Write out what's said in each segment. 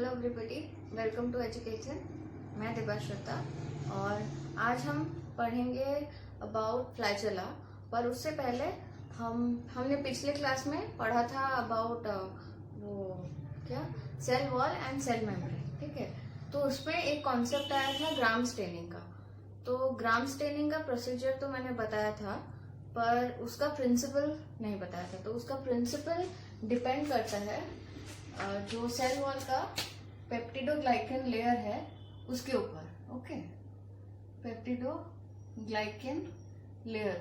Hello everybody, welcome to education. मैं देबाश्रता और आज हम पढ़ेंगे अबाउट फ्लैजेला। पर उससे पहले हमने पिछले क्लास में पढ़ा था अबाउट वो क्या cell wall and cell membrane. ठीक है, तो उसमें एक कॉन्सेप्ट आया था ग्राम स्टेनिंग का। तो ग्राम स्टेनिंग का प्रोसीजर तो मैंने बताया था, पर उसका प्रिंसिपल नहीं बताया था। तो उसका प्रिंसिपल डिपेंड करता है जो सेल वॉल का पेप्टिडोग्लाइकन लेयर है उसके ऊपर। ओके, पेप्टिडोग्लाइकन लेयर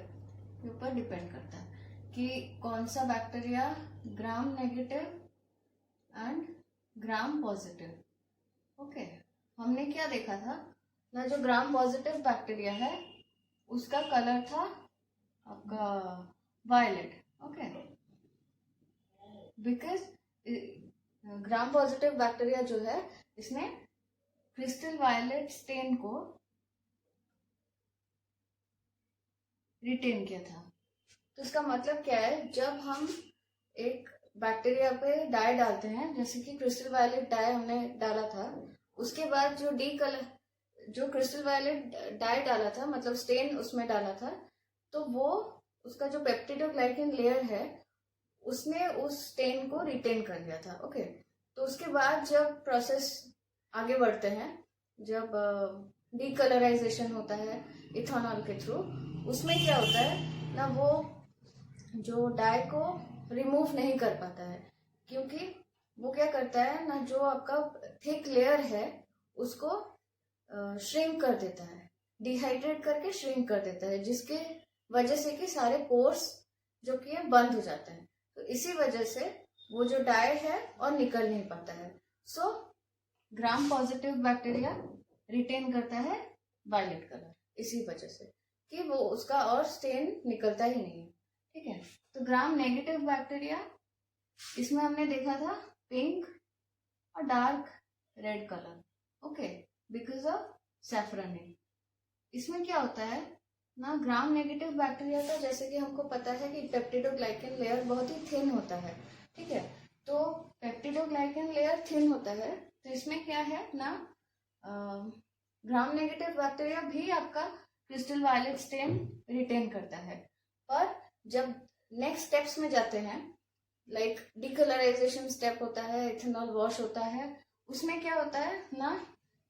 के ऊपर डिपेंड करता है कि कौन सा bacteria gram negative and gram positive. Okay, हमने क्या देखा था ना, जो ग्राम पॉजिटिव बैक्टीरिया है उसका कलर था आपका violet. Okay, because gram positive bacteria जो है इसने क्रिस्टल वायलेट स्टेन को रिटेन किया था। तो इसका मतलब क्या है, जब हम एक बैक्टीरिया पे डाई डालते हैं, जैसे कि क्रिस्टल वायलेट डाई हमने डाला था, उसके बाद जो क्रिस्टल वायलेट डाई डाला था, मतलब स्टेन उसमें डाला था, तो वो उसका जो पेप्टिडोग्लाइकन लेयर है उसने उस स्टेन को रिटेन कर लिया था। ओके, तो उसके बाद जब प्रोसेस आगे बढ़ते हैं, जब डीकलराइजेशन होता है इथेनॉल के थ्रू, उसमें क्या होता है ना, वो जो डाई को रिमूव नहीं कर पाता है, क्योंकि वो क्या करता है ना, जो आपका थिक लेयर है उसको श्रिंक कर देता है, डिहाइड्रेट करके श्रिंक कर देता है, जिसके वजह से कि सारे पोर्स जो कि बंद हो जाते हैं। तो इसी वजह से वो जो डाई है और निकल नहीं पाता है। सो ग्राम पॉजिटिव बैक्टीरिया रिटेन करता है वायलेट कलर, इसी वजह से कि वो उसका और स्टेन निकलता ही नहीं है। ठीक है, तो ग्राम नेगेटिव बैक्टीरिया, इसमें हमने देखा था पिंक और dark red colour. Okay, because of safranin. इसमें क्या होता है ना, ग्राम नेगेटिव बैक्टीरिया का जैसे कि हमको पता है कि पेप्टिडोग्लाइकन लेयर बहुत ही थिन होता है। ठीक है, तो पेप्टिडोग्लाइकन लेयर थिन होता है, तो इसमें क्या है ना, ग्राम नेगेटिव बैक्टीरिया भी आपका क्रिस्टल वायलेट स्टेन रिटेन करता है। पर जब नेक्स्ट स्टेप्स में जाते हैं, लाइक डीकलराइजेशन स्टेप होता है, इथेनॉल वॉश होता है, उसमें क्या होता है ना,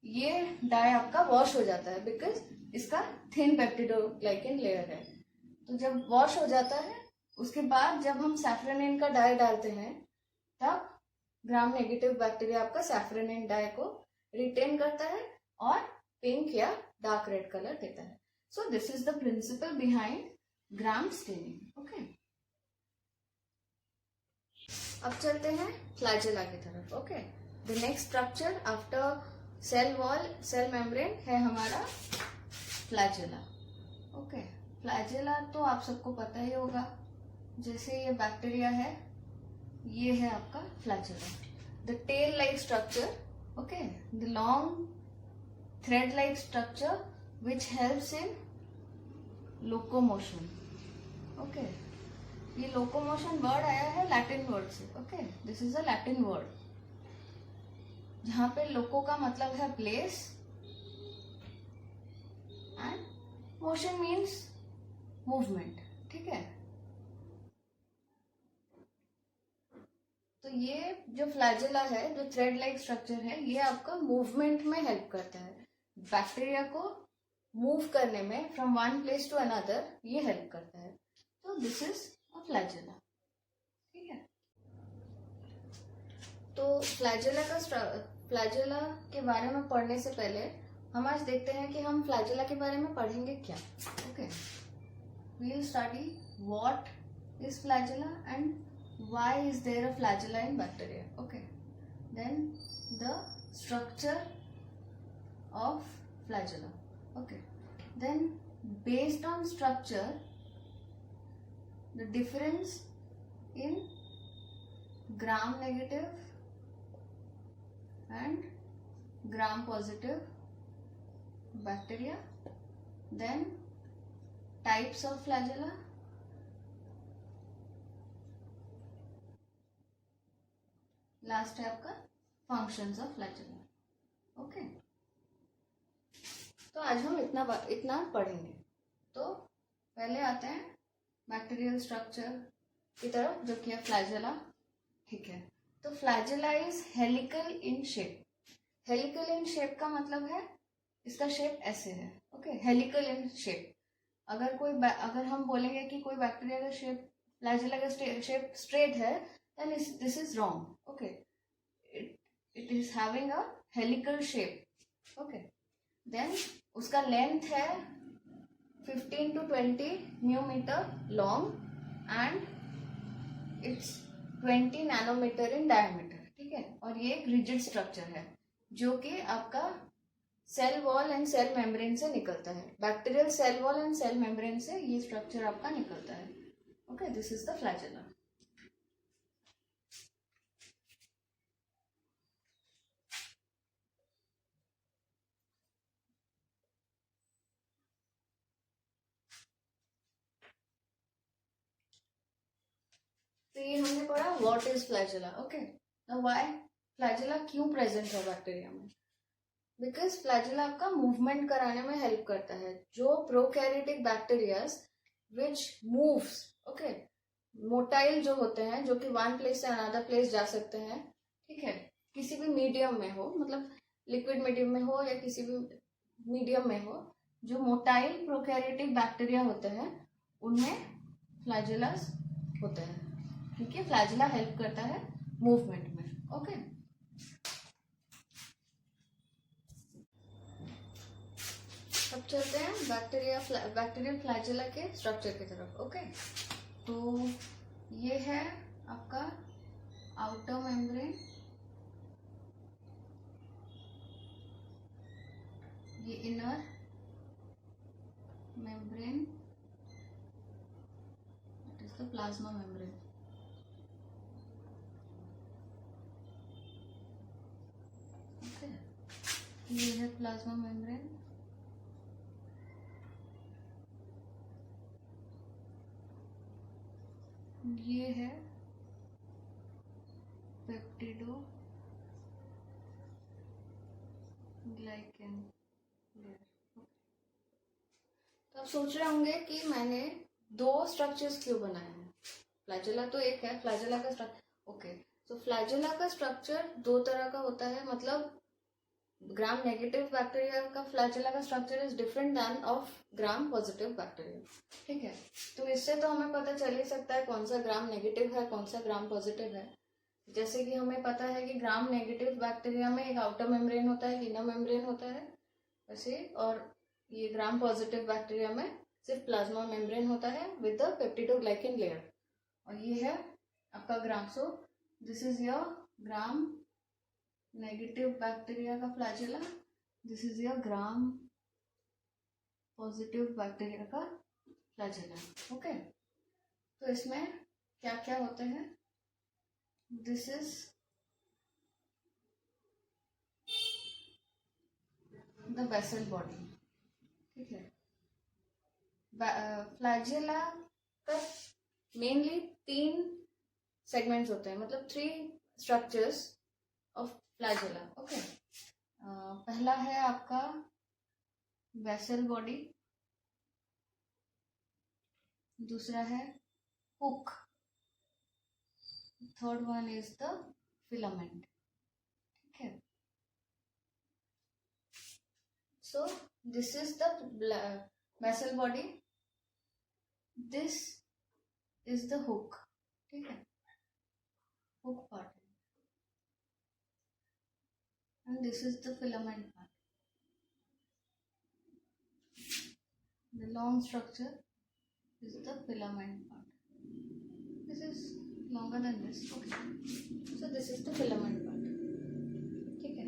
ये डाई आपका वॉश हो जाता है, बिकॉज इसका थिन पेप्टिडोग्लाइकन लेयर है। तो जब वॉश हो जाता है, उसके बाद जब हम सैफरनिन का डाई डालते हैं, तब ग्राम नेगेटिव बैक्टीरिया आपका सैफरनिन डाई को रिटेन करता है और पिंक या डार्क रेड कलर देता है। So this is the principle behind gram staining. Okay, अब चलते हैं फ्लैजेला की तरफ। Okay, the next structure after cell wall cell membrane है हमारा फ्लैजेला। ओके, फ्लैजेला तो आप सबको पता ही होगा, जैसे ये बैक्टीरिया है, ये है आपका flagella. The tail like structure, okay, the long thread like structure which helps in locomotion. Okay, ये लोकोमोशन वर्ड आया है लैटिन वर्ड से। Okay, this is a Latin word, जहां पे लोको का मतलब है place and motion means movement. ठीक है, तो ये जो फ्लैजेला है, जो थ्रेड लाइक स्ट्रक्चर है, ये आपका मूवमेंट में हेल्प करता है, बैक्टीरिया को मूव करने में from one place to another, ये हेल्प करता है। तो दिस इज अ फ्लैजेला। ठीक है, तो फ्लैजेला के बारे में पढ़ने से पहले हम आज देखते हैं कि हम फ्लैजेला के बारे में पढ़ेंगे क्या। Okay, we will study what is flagella and why is there a flagella in bacteria. Okay, then the structure of flagella. Okay, then based on structure, the difference in gram negative and gram positive bacteria, then types of flagella, last है आपका functions of flagella. Okay, तो आज हम इतना पढ़ेंगे। तो पहले आते हैं बैक्टीरियल स्ट्रक्चर की तरफ, जो कि है फ्लैजेला। ठीक है, तो flagella is helical in shape. Helical in shape का मतलब है इसका शेप ऐसे है। Okay, helical in shape. अगर हम बोलेंगे कि कोई बैक्टीरिया का शेप, फ्लैजेला का शेप स्ट्रेट है, then this is wrong. Okay, it is having a helical shape. Okay, then उसका लेंथ है 15 to 20 µm long and it's 20 nanometer in diameter. ठीक है, और ये एक रिजिड स्ट्रक्चर है जो कि आपका cell wall and cell membrane से निकलता है। Bacterial cell wall and cell membrane से ये स्ट्रक्चर आपका निकलता है। Okay, this is the flagella. तो ये हमने पढ़ा what is flagella. Okay, now why flagella क्यों प्रेजेंट है बैक्टीरिया में? बिकॉज फ्लैजेला आपका मूवमेंट कराने में हेल्प करता है। जो prokaryotic bacterias which moves, okay, motile जो होते हैं, जो कि वन प्लेस से अनदर प्लेस जा सकते हैं, ठीक है, किसी भी मीडियम में हो, मतलब लिक्विड मीडियम में हो या किसी भी मीडियम में हो, जो मोटाइल प्रोकैरियोटिक बैक्टीरिया होते हैं उनमें फ्लैजेलास होते हैं, क्योंकि फ्लैजेला हेल्प करता है मूवमेंट में। ओके, अब चलते हैं बैक्टीरियल फ्लैजेला के स्ट्रक्चर की तरफ। ओके, तो ये है आपका आउटर मेम्ब्रेन, ये inner membrane, that is the plasma membrane. Okay, ये है प्लाज्मा मेम्ब्रेन, ये है पेप्टिडो ग्लाइकन लेयर। तो आप सोच रहे होंगे कि मैंने दो स्ट्रक्चर्स क्यों बनाए हैं? फ्लैजेला तो एक है, फ्लैजेला का स्ट्रक्चर। ओके, तो फ्लैजेला का स्ट्रक्चर दो तरह का होता है, मतलब ग्राम नेगेटिव बैक्टीरिया का फ्लैजेला का structure is different than of gram positive bacteria. ठीक है, तो इससे तो हमें पता चल ही सकता है कौन सा ग्राम नेगेटिव है, कौन सा ग्राम पॉजिटिव है। जैसे कि हमें पता है कि ग्राम नेगेटिव बैक्टीरिया में एक आउटर मेम्ब्रेन होता है, इनर मेम्ब्रेन होता है वैसे, और ये ग्राम पॉजिटिव बैक्टीरिया में सिर्फ प्लाज्मा मेम्ब्रेन होता है विद द पेप्टिडोग्लाइकन लेयर। और ये है आपका gram, so this is your gram negative bacteria का flagella, this is your gram positive bacteria का फ्लैजेला। ओके, तो इसमें क्या क्या होते हैं? This is the basal body. ठीक है, फ्लैजेला का मेनली 3 सेगमेंट्स होते हैं, मतलब 3 स्ट्रक्चर्स ऑफ फ्लैजेला। ओके, पहला है आपका वेसल बॉडी, दूसरा है hook, third one is the filament. ठीक है, so this is the vessel body, this is the hook. ठीक है, hook part, and this is the filament part. The long structure is the filament part. This is longer than this. Okay, so this is the filament part. ठीक है,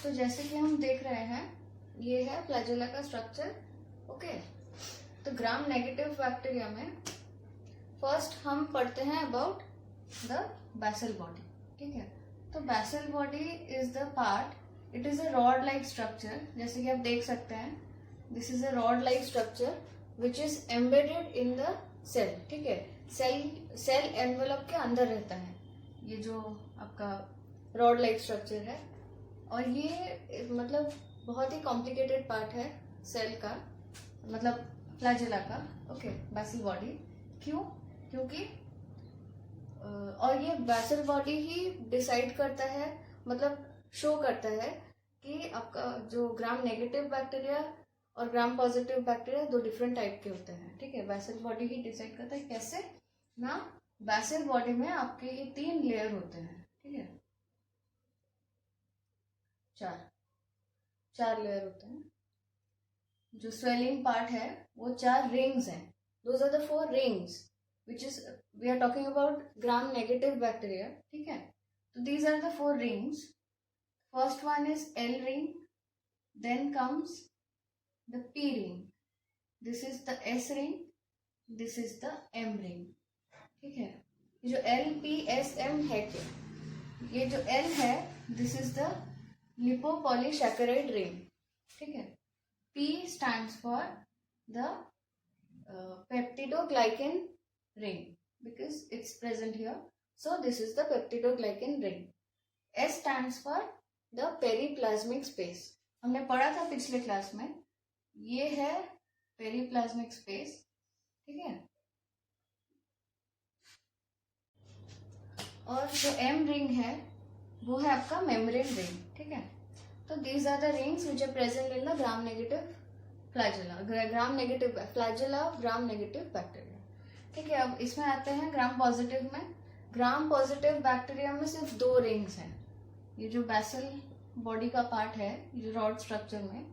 तो जैसे कि हम देख रहे हैं ये है फ्लैजेला का स्ट्रक्चर। ओके, तो ग्राम नेगेटिव बैक्टीरिया में फर्स्ट हम पढ़ते हैं अबाउट द बेसल बॉडी। ठीक है, तो basal body is the part, it is a rod like structure, जैसे कि आप देख सकते हैं this is a rod like structure which is embedded in the cell, ठीक है। सेल एनवेलप के अंदर रहता है ये जो आपका रॉड लाइक स्ट्रक्चर है, और ये मतलब बहुत ही कॉम्प्लिकेटेड पार्ट है सेल का, मतलब फ्लैजेला का, ओके, बेसल बॉडी। क्यों? क्योंकि और ये बेसल बॉडी ही डिसाइड करता है, मतलब शो करता है कि आपका जो ग्राम नेगेटिव बैक्टीरिया और ग्राम पॉजिटिव बैक्टीरिया दो डिफरेंट टाइप के होते हैं, ठीक है। बेसल बॉडी ही डिसाइड करता है कैसे ना। बेसल बॉडी में आपके ये 3 लेयर होते हैं, ठीक है, 4 लेयर होते हैं। जो स्वेलिंग पार्ट है वो 4 रिंग्स हैं, those are the 4 rings which is we are talking about gram negative bacteria, ठीक है। तो these are the 4 rings. First one is L ring, then comes the P ring, this is the S ring, this is the M ring, ठीक है। ये जो L P S M है, ये जो L है this is the lipopolysaccharide ring, ठीक है। P stands for the peptidoglycan ring because it's present here, so this is the peptidoglycan ring. S stands for the periplasmic space, हमने पढ़ा था पिछले क्लास में, ये है पेरीप्लाज्मिक स्पेस, ठीक है। और जो M रिंग है वो है आपका मेम्ब्रेन रिंग, ठीक है। तो these are the rings which are present in the gram negative flagella, gram negative flagella gram negative bacteria, ठीक है। अब इसमें आते हैं ग्राम पॉजिटिव में। ग्राम पॉजिटिव बैक्टीरिया में सिर्फ 2 रिंग्स हैं, ये जो बेसल बॉडी का पार्ट है, ये जो रॉड स्ट्रक्चर में,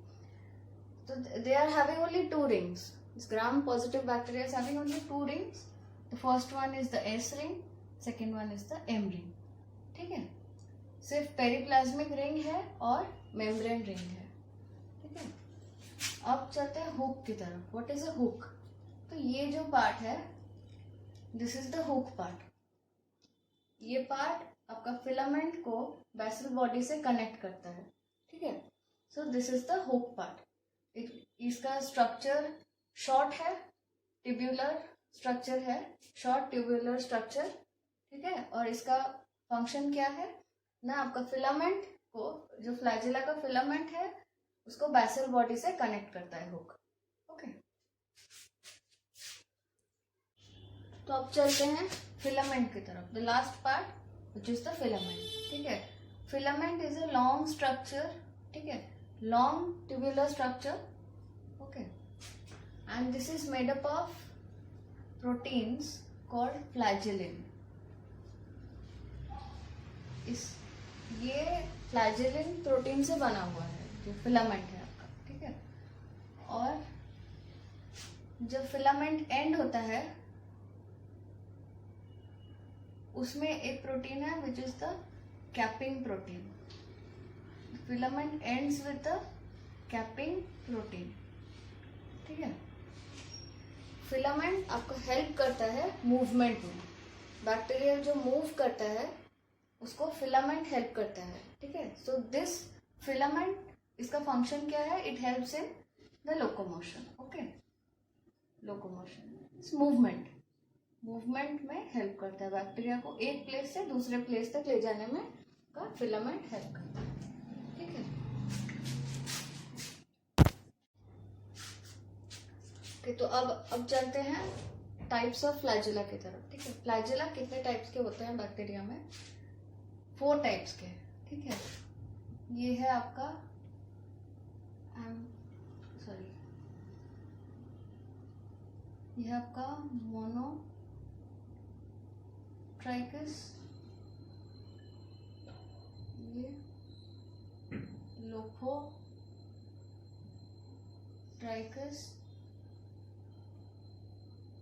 तो they are having only 2 rings. Gram positive bacteria is having only 2 rings. The first one is the S ring, second one is the M ring, ठीक है। सिर्फ पेरीप्लाज्मिक रिंग है और मेम्ब्रेन रिंग है, ठीक है। अब चलते हैं हुक की तरफ। What is a hook? तो ये जो पार्ट है this is the hook part. ये पार्ट आपका फिलामेंट को बेसल बॉडी से कनेक्ट करता है, ठीक है। So this is the hook part. इसका स्ट्रक्चर शॉर्ट है, ट्यूब्यूलर स्ट्रक्चर है, शॉर्ट ट्यूब्यूलर स्ट्रक्चर, ठीक है। और इसका फंक्शन क्या है ना, आपका फिलामेंट को, जो फ्लैजेला का फिलामेंट है उसको बेसल बॉडी से कनेक्ट करता है हुक, ओके। तो अब चलते हैं फिलामेंट की तरफ, the last part which is the filament, ठीक है। Filament is a long structure, ठीक है, long tubular structure, okay, and this is made up of proteins called flagellin. ये फ्लैजेलिन प्रोटीन से बना हुआ है जो फिलामेंट है आपका, ठीक है। और जब फिलामेंट एंड होता है उसमें एक प्रोटीन है विच is the capping protein. Filament ends with the capping protein, ठीक है। फिलामेंट आपको हेल्प करता है मूवमेंट में। बैक्टीरिया जो मूव करता है उसको फिलामेंट हेल्प करता है, ठीक है। सो दिस फिलामेंट, इसका फंक्शन क्या है? It helps in the locomotion, okay, locomotion, movement, movement में हेल्प करता है। बैक्टीरिया को एक प्लेस से दूसरे प्लेस तक ले जाने में का फिलामेंट हेल्प करता है, ठीक है। तो अब चलते हैं टाइप्स ऑफ फ्लैजेला की तरफ, ठीक है। फ्लैजेला कितने टाइप्स के होते हैं बैक्टीरिया में? 4 टाइप्स के, ठीक है। ये है आपका ये है आपका मोनोट्राइकस, ये लोफोट्राइकस,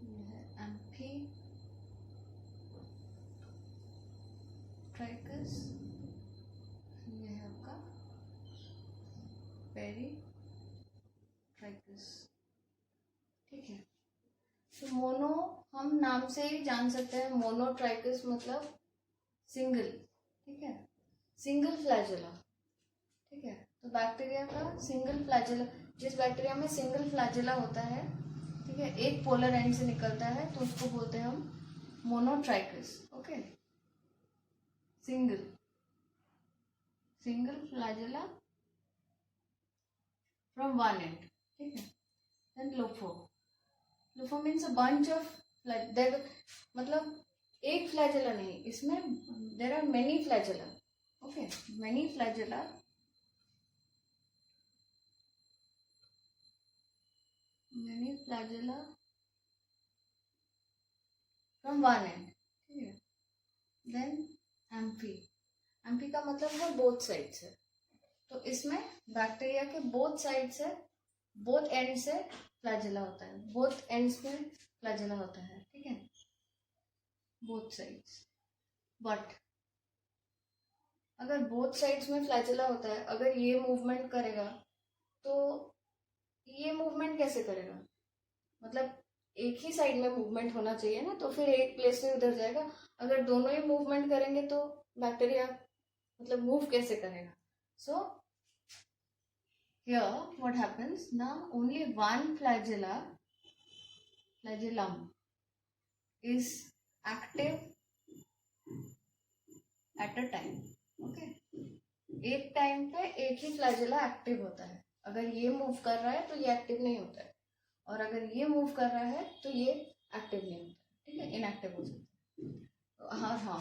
ये है एम्फीट्राइकस, ये है आपका पेरीट्राइकस, ठीक है। तो मोनो हम नाम से ही जान सकते हैं, मोनोट्राइकस मतलब सिंगल, ठीक है, सिंगल फ्लैजेला, ठीक है। तो बैक्टीरिया का सिंगल फ्लैजेला, जिस बैक्टीरिया में सिंगल फ्लैजेला होता है, ठीक है, एक पोलर एंड से निकलता है, तो उसको बोलते हैं हम monotrichous. Okay, single flagella from one end, ठीक है। Then lopho means a bunch of मतलब एक फ्लैजेला नहीं, इसमें there are many flagella. Okay, many flagella from one end, ठीक है। देन एम्फी का मतलब है बोथ साइड से, तो इसमें बैक्टीरिया के बोथ साइड से, बोथ एंड से फ्लैजेला होता है, बोथ एंड्स में फ्लैजेला होता है, ठीक है, बोथ साइड्स। बट अगर बोथ साइड्स में फ्लैजेला होता है, अगर ये मूवमेंट करेगा तो ये मूवमेंट कैसे करेगा? मतलब एक ही साइड में मूवमेंट होना चाहिए ना, तो फिर एक प्लेस से उधर जाएगा। अगर दोनों ही मूवमेंट करेंगे तो बैक्टीरिया मतलब मूव कैसे करेगा? सो here what happens, now only one flagellum is active at a time. okay, एक टाइम पे एक ही फ्लैजेला एक्टिव होता है। अगर ये मूव कर रहा है तो ये एक्टिव नहीं होता है, और अगर ये मूव कर रहा है तो ये एक्टिव नहीं होता है, ठीक है, इनएक्टिव हो जाता है। हाँ,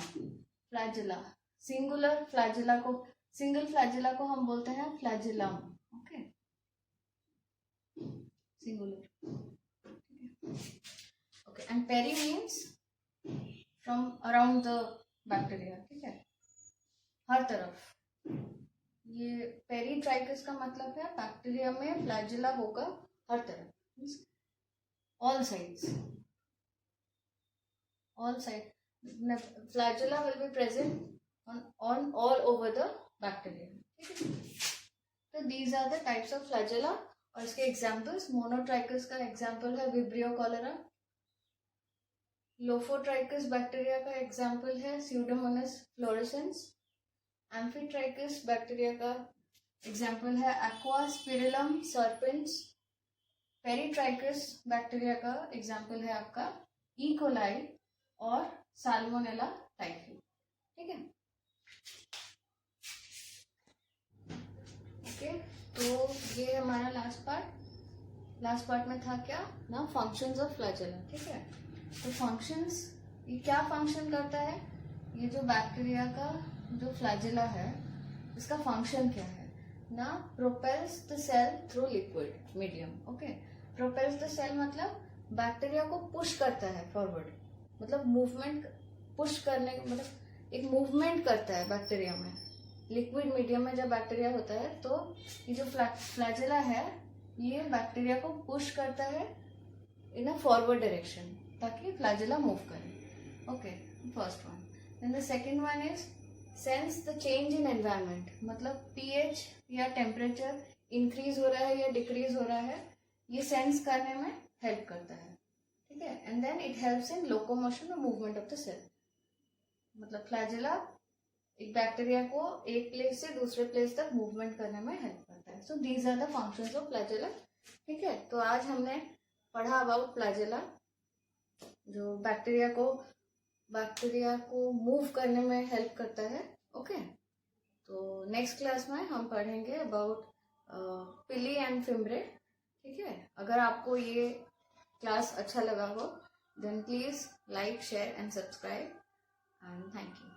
फ्लैजेला, सिंगुलर फ्लैजेला को, सिंगल फ्लैजेला को हम बोलते हैं flagellum. Okay, singular. Okay, and peri means from around the bacteria, ठीक है, हर तरफ। ये पेरीट्राइकस का मतलब है बैक्टीरिया में फ्लैजेला होगा हर तरफ, all sides, flagella will be present on all over the bacteria, ठीक है। तो these are the types of flagella, और इसके एग्जाम्पल्स, मोनोट्राइकस का एग्जाम्पल है विब्रियो कॉलेरा, लोफोट्राइकस बैक्टीरिया का एग्जाम्पल है स्यूडोमोनास फ्लोरेसेंस, एम्फीट्राइकस बैक्टीरिया का एग्जाम्पल है एक्वास्पिरिलम सर्पेंस, पेरीट्राइकस बैक्टीरिया का एग्जाम्पल है आपका ई कोलाई और साल्मोनेला टाइफी, ठीक है। ओके, तो ये हमारा लास्ट पार्ट में था क्या ना, फंक्शंस ऑफ फ्लैजेला, ठीक है। तो फंक्शंस, ये क्या फंक्शन करता है, ये जो बैक्टीरिया का जो फ्लैजेला है इसका फंक्शन क्या है ना, propels the cell through liquid medium. Okay, propels the cell मतलब बैक्टीरिया को पुश करता है फॉरवर्ड, मतलब मूवमेंट, पुश करने मतलब एक मूवमेंट करता है बैक्टीरिया में। लिक्विड मीडियम में जब बैक्टीरिया होता है तो ये जो फ्लैजेला है ये बैक्टीरिया को पुश करता है इन अ फॉरवर्ड डायरेक्शन ताकि फ्लैजेला मूव करे। Okay, first one. Then the second one is sense the change in environment, मतलब पीएच या टेम्परेचर इंक्रीज हो रहा है या डिक्रीज हो रहा है, ये सेंस करने में हेल्प करता है, ठीक है। And then it helps in locomotion और मूवमेंट ऑफ द सेल, मतलब फ्लैजेला एक बैक्टीरिया को एक प्लेस से दूसरे प्लेस तक मूवमेंट करने में हेल्प करता है। So these are the functions of flagella, ठीक है। तो आज हमने पढ़ा अबाउट फ्लैजेला, जो बैक्टीरिया को मूव करने में हेल्प करता है। ओके, तो नेक्स्ट क्लास में हम पढ़ेंगे अबाउट पिली एंड फिम्ब्रे, ठीक है। अगर आपको ये क्लास अच्छा लगा हो then please like, share and subscribe, and thank you.